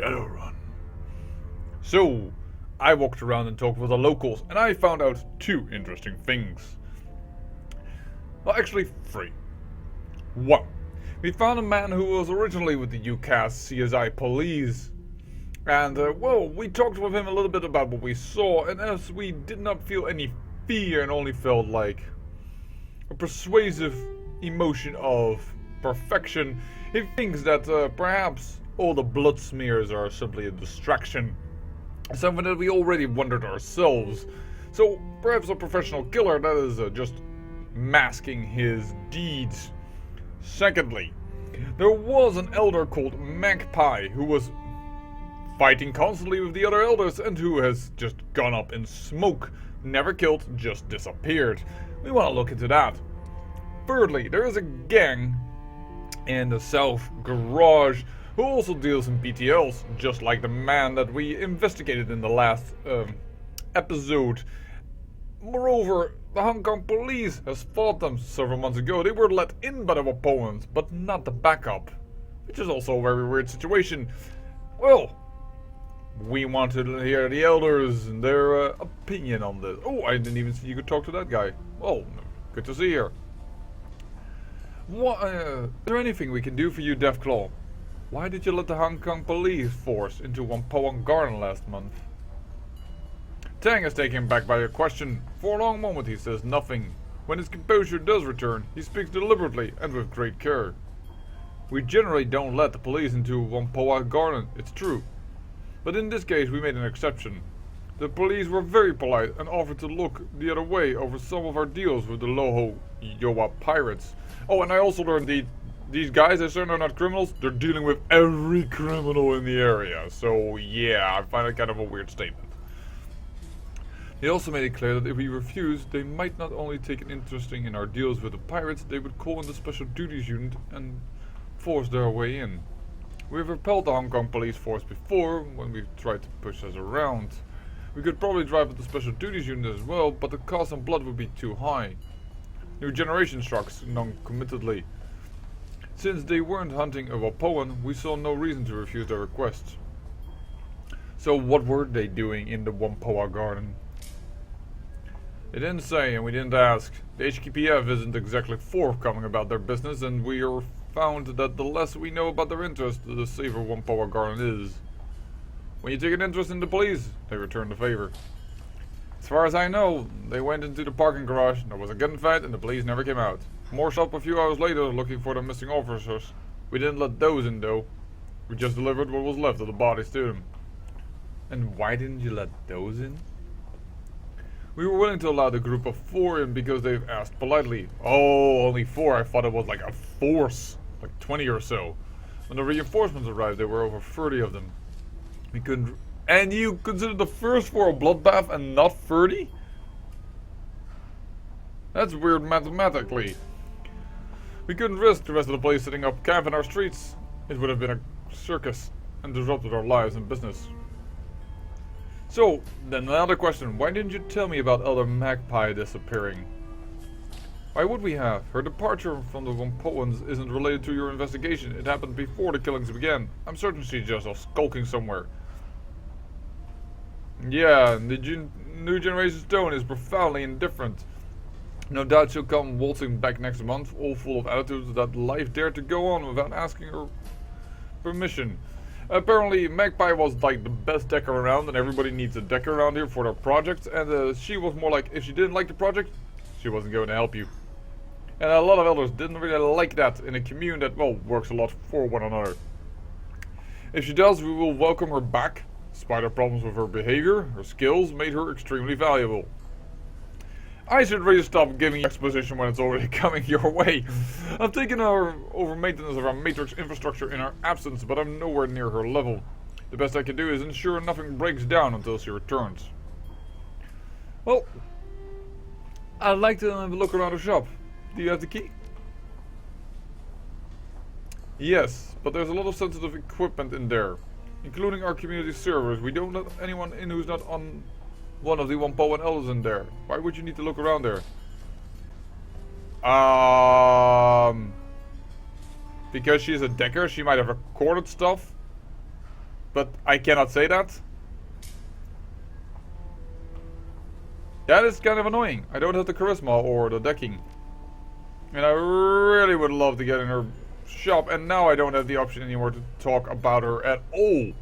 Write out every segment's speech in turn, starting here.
Shadowrun. So, I walked around and talked with the locals, and I found out two interesting things. Well, actually, three. One, we found a man who was originally with the UCAS CSI police. And, well, we talked with him a little bit about what we saw, and as we did not feel any fear and only felt like a persuasive emotion of perfection, he thinks that perhaps all the blood smears are simply a distraction. Something that we already wondered ourselves. So perhaps a professional killer that is just masking his deeds. Secondly, there was an elder called Magpie who was fighting constantly with the other elders and who has just gone up in smoke. Never killed, just disappeared. We want to look into that. Thirdly, there is a gang in the South Garage who also deals in BTLs, just like the man that we investigated in the last episode. Moreover, the Hong Kong police has fought them several months ago. They were let in by the opponents, but not the backup. Which is also a very weird situation. Well, we wanted to hear the elders and their opinion on this. Oh, I didn't even see you could talk to that guy. Well, good to see you. Is there anything we can do for you, Deathclaw? Why did you let the Hong Kong police force into Whampoa Garden last month? Tang is taken back by your question. For a long moment he says nothing. When his composure does return, he speaks deliberately and with great care. We generally don't let the police into Whampoa Garden, it's true. But in this case we made an exception. The police were very polite and offered to look the other way over some of our deals with the Loho Yoa pirates. Oh, and I also learned these guys, I certainly are not criminals, they're dealing with every criminal in the area. So yeah, I find it kind of a weird statement. He also made it clear that if we refused, they might not only take an interest in our deals with the pirates, they would call in the Special Duties Unit and force their way in. We've repelled the Hong Kong police force before, when we tried to push us around. We could probably drive with the Special Duties Unit as well, but the cost and blood would be too high. New Generation shrugs non-committedly. Since they weren't hunting a Wapoan, we saw no reason to refuse their request. So what were they doing in the Whampoa Garden? They didn't say and we didn't ask. The HKPF isn't exactly forthcoming about their business, and we are found that the less we know about their interest, the safer Whampoa Garden is. When you take an interest in the police, they return the favor. As far as I know, they went into the parking garage, there was a gunfight and the police never came out. More showed up a few hours later looking for the missing officers. We didn't let those in though. We just delivered what was left of the bodies to them. And why didn't you let those in? We were willing to allow the group of 4 in because they've asked politely. Oh, only 4? I thought it was like a force. Like 20 or so. When the reinforcements arrived, there were over 30 of them. We couldn't... And you considered the first 4 a bloodbath and not 30? That's weird mathematically. We couldn't risk the rest of the place setting up camp in our streets. It would have been a circus and disrupted our lives and business. So, then another question. Why didn't you tell me about Elder Magpie disappearing? Why would we have? Her departure from the Whampoans isn't related to your investigation. It happened before the killings began. I'm certain she's just off skulking somewhere. Yeah, the new generation stone is profoundly indifferent. No doubt she'll come waltzing back next month, all full of attitudes that life dared to go on without asking her permission. Apparently, Magpie was like the best decker around, and everybody needs a decker around here for their projects, and she was more like, if she didn't like the project, she wasn't going to help you. And a lot of elders didn't really like that in a commune that, well, works a lot for one another. If she does, we will welcome her back. Despite her problems with her behavior, her skills made her extremely valuable. I should really stop giving you exposition when it's already coming your way. I've taken over maintenance of our matrix infrastructure in her absence, but I'm nowhere near her level. The best I can do is ensure nothing breaks down until she returns. Well, I'd like to have a look around the shop. Do you have the key? Yes, but there's a lot of sensitive equipment in there. Including our community servers. We don't let anyone in who's not on one of the Whampoan elders in there. Why would you need to look around there? Because she's a decker, she might have recorded stuff. but I cannot say that. That is kind of annoying. I don't have the charisma or the decking. And I really would love to get in her shop, and now I don't have the option anymore to talk about her at all.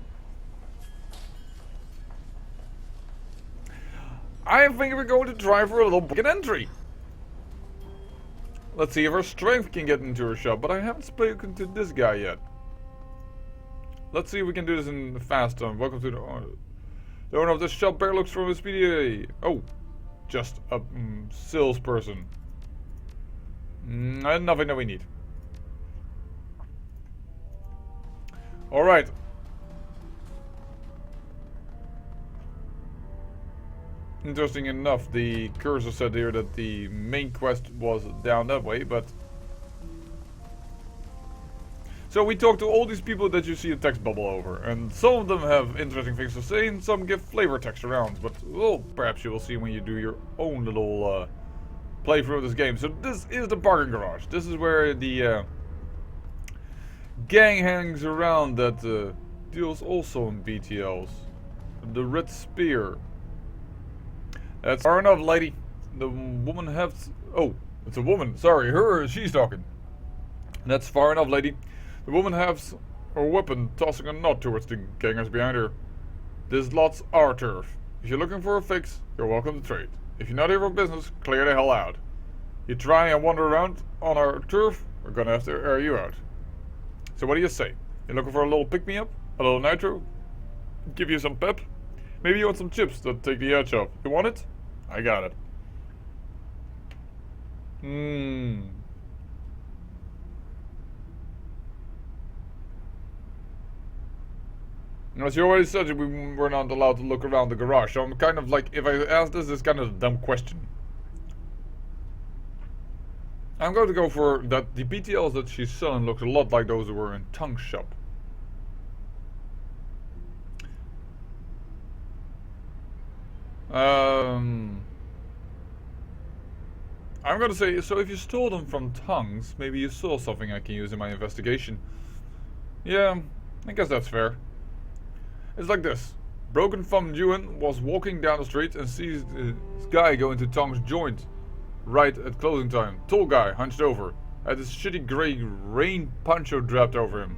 I think we're going to try for a little bucket entry. Let's see if her strength can get into her shop, but I haven't spoken to this guy yet. Let's see if we can do this in fast time. Welcome to the owner of the shop. Bear looks from his PDA. Oh, just a salesperson. Nothing that we need. Alright. Interesting enough, the cursor said here that the main quest was down that way, but... So we talked to all these people that you see a text bubble over, and some of them have interesting things to say, and some give flavor text around, but well, perhaps you will see when you do your own little playthrough of this game. So this is the parking garage. This is where the gang hangs around that deals also in BTLs. The Red Spear. That's far enough, lady. The woman has... Oh, it's a woman. Sorry, she's talking. That's far enough, lady. The woman has her weapon tossing a knot towards the gangers behind her. This lot's our turf. If you're looking for a fix, you're welcome to trade. If you're not here for business, clear the hell out. You try and wander around on our turf, we're gonna have to air you out. So what do you say? You're looking for a little pick-me-up? A little nitro? Give you some pep? Maybe you want some chips that take the edge off. You want it? I got it. As you already said, we were not allowed to look around the garage, so I'm kind of like, if I ask this, it's kind of a dumb question. I'm going to go for that. The BTLs that she's selling looks a lot like those that were in Tong's shop. I'm gonna say, so if you stole them from Tong's, maybe you saw something I can use in my investigation. Yeah, I guess that's fair. It's like this. Broken Thumb Ewan was walking down the street and sees this guy go into Tong's joint right at closing time. Tall guy, hunched over, had this shitty grey rain poncho draped over him.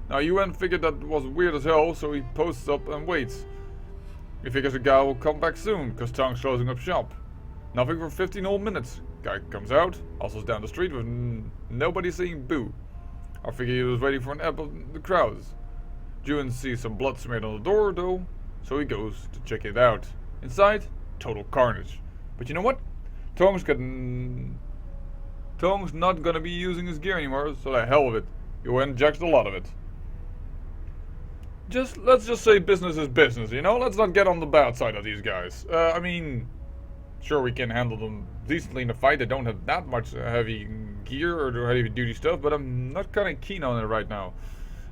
Now Ewan figured that was weird as hell, so he posts up and waits. He figures the guy will come back soon, cause Tong's closing up shop. Nothing for 15 whole minutes. Guy comes out, hustles down the street with nobody saying boo. I figure he was waiting for an ebb of the crowds. Ewan sees some blood smeared on the door though, so he goes to check it out. Inside, total carnage. But you know what? Tong's not gonna be using his gear anymore, so the hell with it. Ewan jacks a lot of it. Let's just say business is business, you know? Let's not get on the bad side of these guys. I mean, sure we can handle them decently in a fight. They don't have that much heavy gear or heavy duty stuff, but I'm not kind of keen on it right now.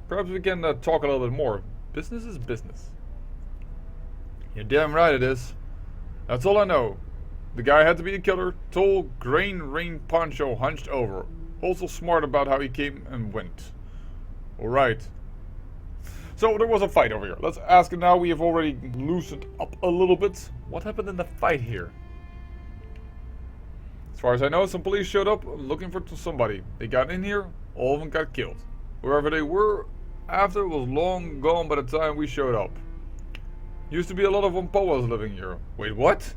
Perhaps we can talk a little bit more. Business is business. You're damn right it is. That's all I know. The guy had to be a killer. Tall, grain rain poncho hunched over. Also smart about how he came and went. Alright. So there was a fight over here. Let's ask him now. We have already loosened up a little bit. What happened in the fight here? As far as I know, some police showed up looking for somebody. They got in here. All of them got killed. Wherever they were after was long gone by the time we showed up. Used to be a lot of Wampoas living here. Wait, what?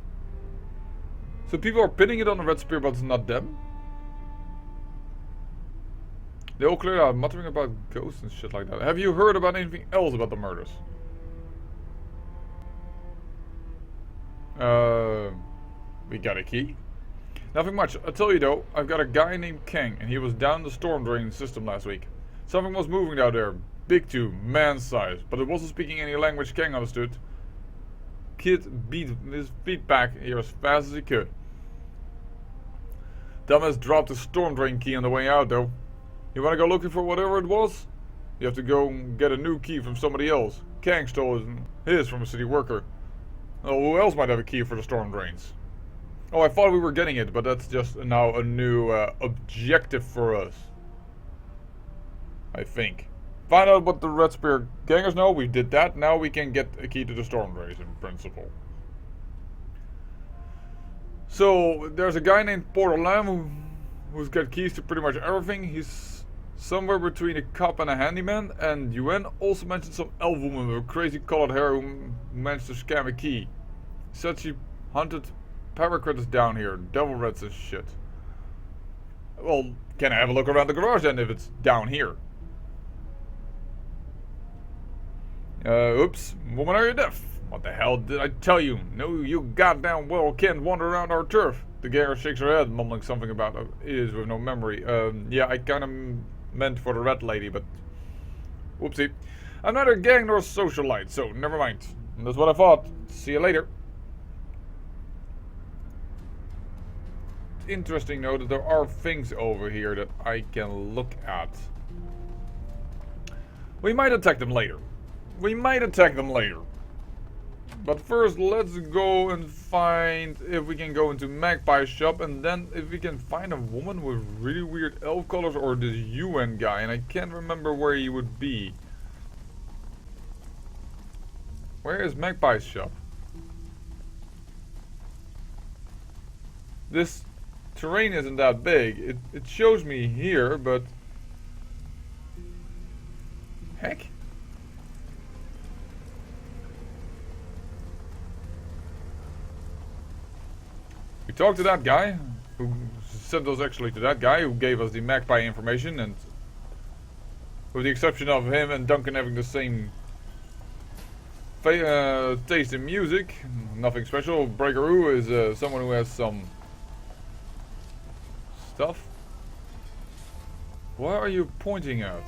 So people are pinning it on the Red Spear, but it's not them? They all cleared out, muttering about ghosts and shit like that. Have you heard about anything else about the murders? We got a key. Nothing much. I tell you though, I've got a guy named Kang, and he was down the storm drain system last week. Something was moving down there. Big too, man size, but it wasn't speaking any language Kang understood. Kid beat his feet back here as fast as he could. Dumbass dropped the storm drain key on the way out though. You wanna go looking for whatever it was? You have to go get a new key from somebody else. Kang stole his from a city worker. Oh, who else might have a key for the storm drains? Oh, I thought we were getting it, but that's just now a new objective for us. I think. Find out what the Red Spear gangers know. We did that. Now we can get a key to the storm race in principle. So there's a guy named Porter Lamb who's got keys to pretty much everything. He's somewhere between a cop and a handyman. And Yuan also mentioned some elf woman with crazy colored hair who managed to scam a key. Said she hunted power critters down here, devil rats and shit. Well, can I have a look around the garage then if it's down here? Oops, woman, are you deaf? What the hell did I tell you? No, you goddamn well can't wander around our turf. The ganger shakes her head, mumbling something about is with no memory. Yeah, I kinda meant for the red lady, but whoopsie. I'm neither a gang nor a socialite, so never mind. That's what I thought. See you later. Interesting though that there are things over here that I can look at. We might attack them later. But first let's go and find if we can go into Magpie's shop, and then if we can find a woman with really weird elf colors or this UN guy, and I can't remember where he would be. Where is Magpie's shop? This terrain isn't that big. It shows me here, but heck. We talked to that guy who sent us actually to that guy who gave us the Magpie information, and with the exception of him and Duncan having the same taste in music, nothing special. Breakeroo is someone who has some stuff. What are you pointing at?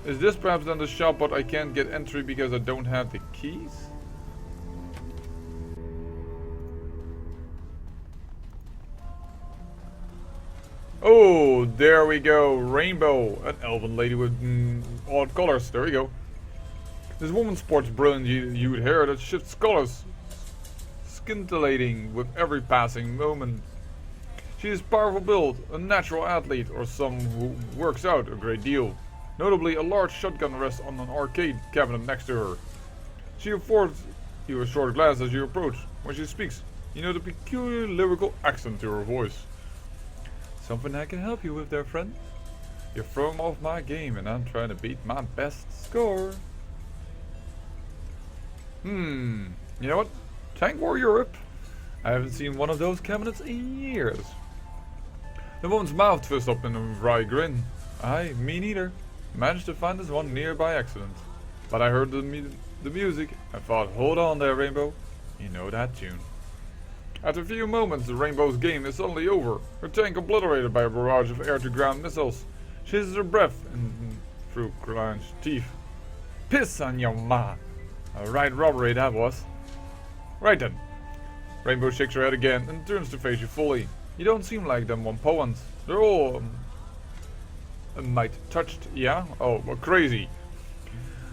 Is this perhaps then the shop, but I can't get entry because I don't have the keys? Oh, there we go. Rainbow. An elven lady with odd colors. There we go. This woman sports brilliant hued hair that shifts colors, scintillating with every passing moment. She is powerful build, a natural athlete, or some who works out a great deal. Notably, a large shotgun rests on an arcade cabinet next to her. She affords you a short glance as you approach. When she speaks, you know the peculiar lyrical accent to her voice. Something I can help you with there, friend? You're throwing off my game and I'm trying to beat my best score. You know what? Tank Warrior Rip. I haven't seen one of those cabinets in years. The woman's mouth twists up in a wry grin. Aye, me neither. Managed to find this one near by accident. But I heard the music. I thought, hold on there, Rainbow. You know that tune. After a few moments, the Rainbow's game is suddenly over. Her tank obliterated by a barrage of air-to-ground missiles. She hisses her breath through clenched teeth. Piss on your ma. A right robbery that was. Right then. Rainbow shakes her head again and turns to face you fully. You don't seem like them Wampoans. They're all a mite touched, yeah? Oh, well, crazy.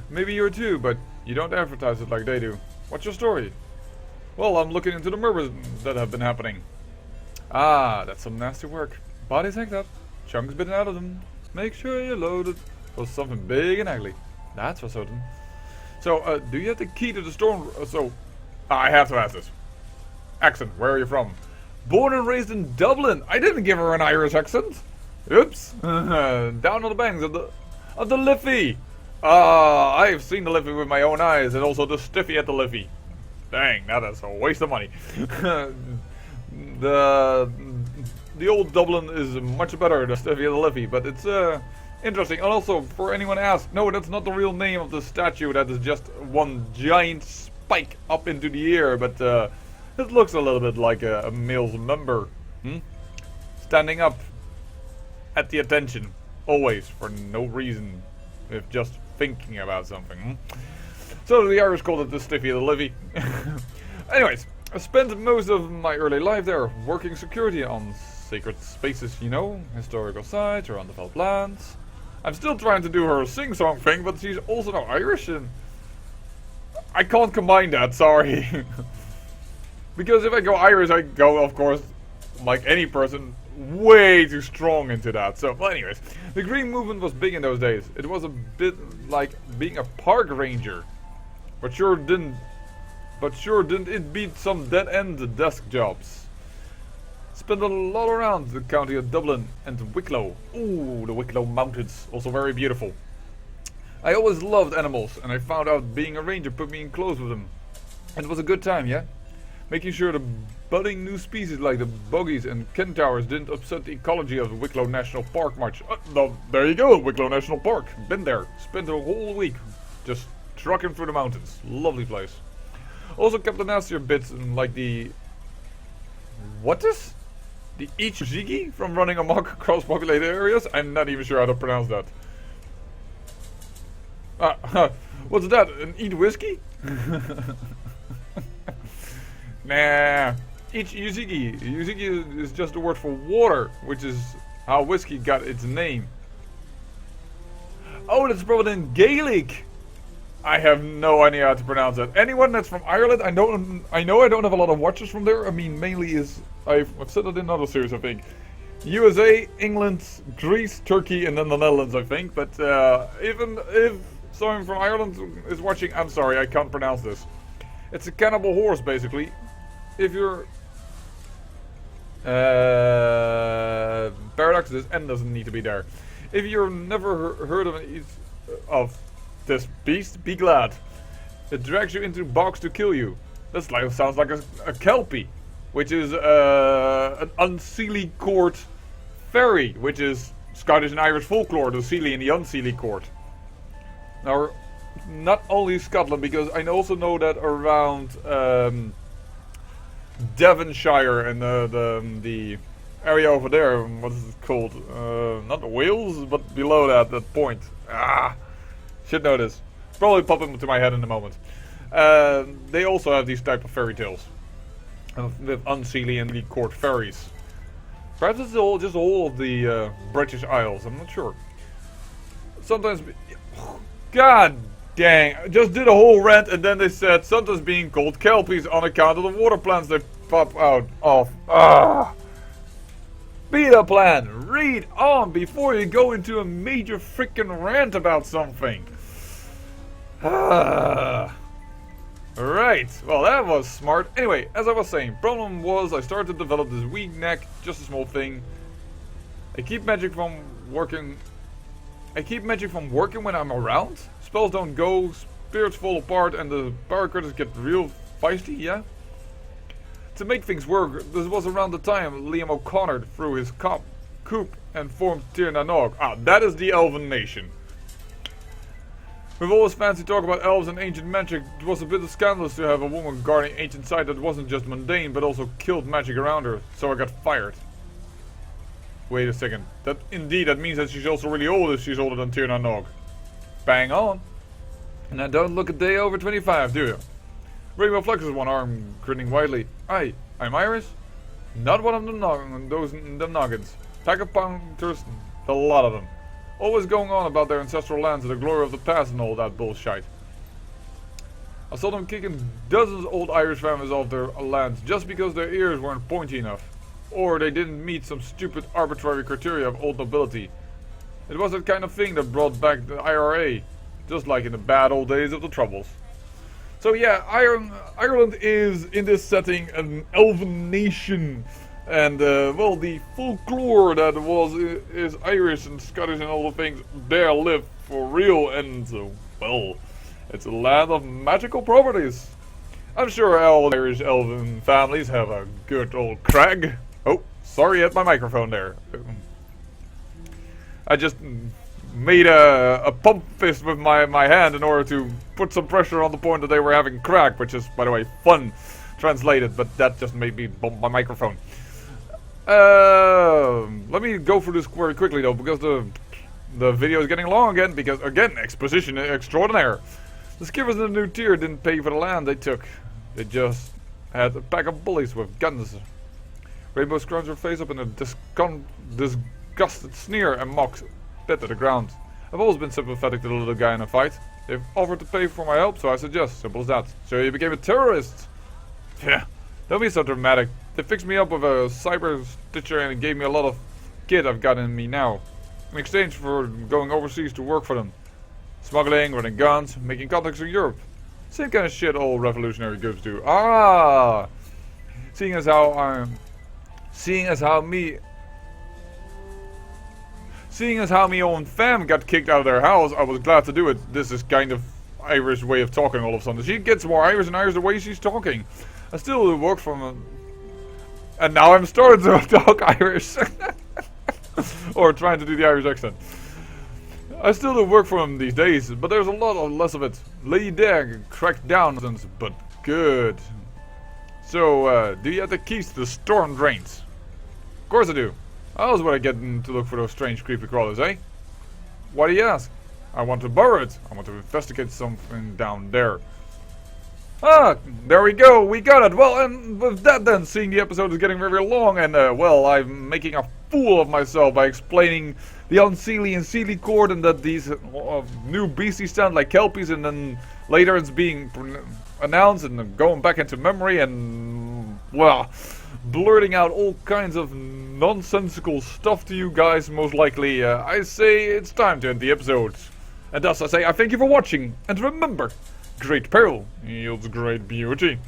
Maybe you're too, but you don't advertise it like they do. What's your story? Well, I'm looking into the murders that have been happening. Ah, that's some nasty work. Bodies hacked up, chunks bitten out of them. Make sure you're loaded for something big and ugly. That's for certain. So, do you have the key to the storm? I have to ask this. Accent, where are you from? Born and raised in Dublin. I didn't give her an Irish accent. Oops. Down on the banks of the Liffey. I've seen the Liffey with my own eyes, and also the Stiffy at the Liffey. Dang, now that's a waste of money. The old Dublin is much better than Stiffy at the Liffey, but it's interesting. And also, for anyone asked, no, that's not the real name of the statue. That is just one giant spike up into the air, but it looks a little bit like a male's member. Standing up at the attention, always, for no reason, if just thinking about something. So the Irish called it the Stiffy of the Livy. Anyways, I spent most of my early life there, working security on sacred spaces, you know, historical sites or undeveloped lands. I'm still trying to do her sing-song thing, but she's also now Irish, and I can't combine that, sorry. Because if I go Irish, I go, of course, like any person, way too strong into that. So, well, anyways, the green movement was big in those days. It was a bit like being a park ranger, but sure didn't it beat some dead-end desk jobs. Spent a lot around the county of Dublin and Wicklow. Ooh, the Wicklow Mountains, also very beautiful. I always loved animals, and I found out being a ranger put me in close with them. And it was a good time, yeah? Making sure the budding new species like the bogies and kentowers didn't upset the ecology of the Wicklow National Park much. There you go, Wicklow National Park. Been there. Spent a whole week just trucking through the mountains. Lovely place. Also kept the nastier bits like the... What is? The Ichijigi from running amok across populated areas? I'm not even sure how to pronounce that. What's that? An eat whiskey? Nah. Ichijigi. Yuzigi is just a word for water, which is how whiskey got its name. Oh, that's probably in Gaelic. I have no idea how to pronounce that. Anyone that's from Ireland, I know I don't have a lot of watchers from there. I mean, mainly is I've said it in another series, I think. USA, England, Greece, Turkey, and then the Netherlands, I think. But even if someone from Ireland is watching, I'm sorry, I can't pronounce this. It's a cannibal horse, basically. If you're paradox, this N doesn't need to be there. If you've never heard of this beast, be glad. It drags you into bogs to kill you. That sounds like a kelpie, which is an unseelie court fairy, which is Scottish and Irish folklore, the seelie and the unseelie court. Now, not only Scotland, because I also know that around Devonshire and the area over there, what is it called? Not Wales, but below that point. Should know this. Probably pop into my head in a moment. They also have these type of fairy tales with unseelie and court fairies. Perhaps it's just all of the British Isles. I'm not sure. Sometimes, God dang! I just did a whole rant, and then they said sometimes being called kelpies on account of the water plants they pop out of. Beta plan. Read on before you go into a major freaking rant about something. Right, well that was smart. Anyway, as I was saying, problem was I started to develop this weak neck, just a small thing. I keep magic from working when I'm around. Spells don't go, spirits fall apart, and the power critters get real feisty, yeah? To make things work, this was around the time Liam O'Connor threw his coop and formed Tir na Nog. That is the Elven nation. With all this fancy talk about elves and ancient magic, it was a bit scandalous to have a woman guarding ancient site that wasn't just mundane, but also killed magic around her, so I got fired. Wait a second, that means that she's also really old if she's older than Tir na Nog. Bang on. And I don't look a day over 25, do you? Rainbow flexes one arm, grinning widely. Aye, I'm Irish. Not one of them them noggins. Pack of punters, a lot of them. Always going on about their ancestral lands and the glory of the past and all that bullshit. I saw them kicking dozens of old Irish families off their lands just because their ears weren't pointy enough. Or they didn't meet some stupid arbitrary criteria of old nobility. It was that kind of thing that brought back the IRA, just like in the bad old days of the Troubles. So yeah, Ireland is, in this setting, an elven nation. And, well, the folklore that is Irish and Scottish and all the things, there live for real. And, well, it's a land of magical properties. I'm sure all Irish elven families have a good old crag. Oh, sorry, hit my microphone there. I just made a pump fist with my hand in order to put some pressure on the point that they were having crack, which is, by the way, fun translated, but that just made me bump my microphone. Let me go through this very quickly though, because the video is getting long again, because again, exposition extraordinaire. The skippers in the new tier didn't pay for the land they took. They just had a pack of bullies with guns. Rainbow scrunches her face up in a disgusted sneer and mocks spit to the ground. I've always been sympathetic to the little guy in a fight. They've offered to pay for my help, so I suggest. Simple as that. So you became a terrorist. Yeah, don't be so dramatic. They fixed me up with a cyber stitcher and it gave me a lot of kit I've got in me now. In exchange for going overseas to work for them. Smuggling, running guns, making contacts in Europe. Same kind of shit all revolutionary goods do. Ah! Seeing as how me own fam got kicked out of their house, I was glad to do it. This is kind of Irish way of talking all of a sudden. She gets more Irish and Irish the way she's talking. I still work from a... And now I'm starting to talk Irish. Or trying to do the Irish accent. I still do work for him these days, but there's a lot less of it. Lay there, cracked down, but good. So, do you have the keys to the storm drains? Of course I do. I always want to get in to look for those strange creepy crawlers, eh? Why do you ask? I want to borrow it. I want to investigate something down there. Ah, there we go. We got it. Well, and with that then, seeing the episode is getting very long, and well, I'm making a fool of myself by explaining the unseelie and seelie cord, and that these new beasties sound like kelpies, and then later it's being announced and then going back into memory, and well, blurting out all kinds of nonsensical stuff to you guys. Most likely, I say it's time to end the episode, and thus I say I thank you for watching, and remember, great peril yields great beauty.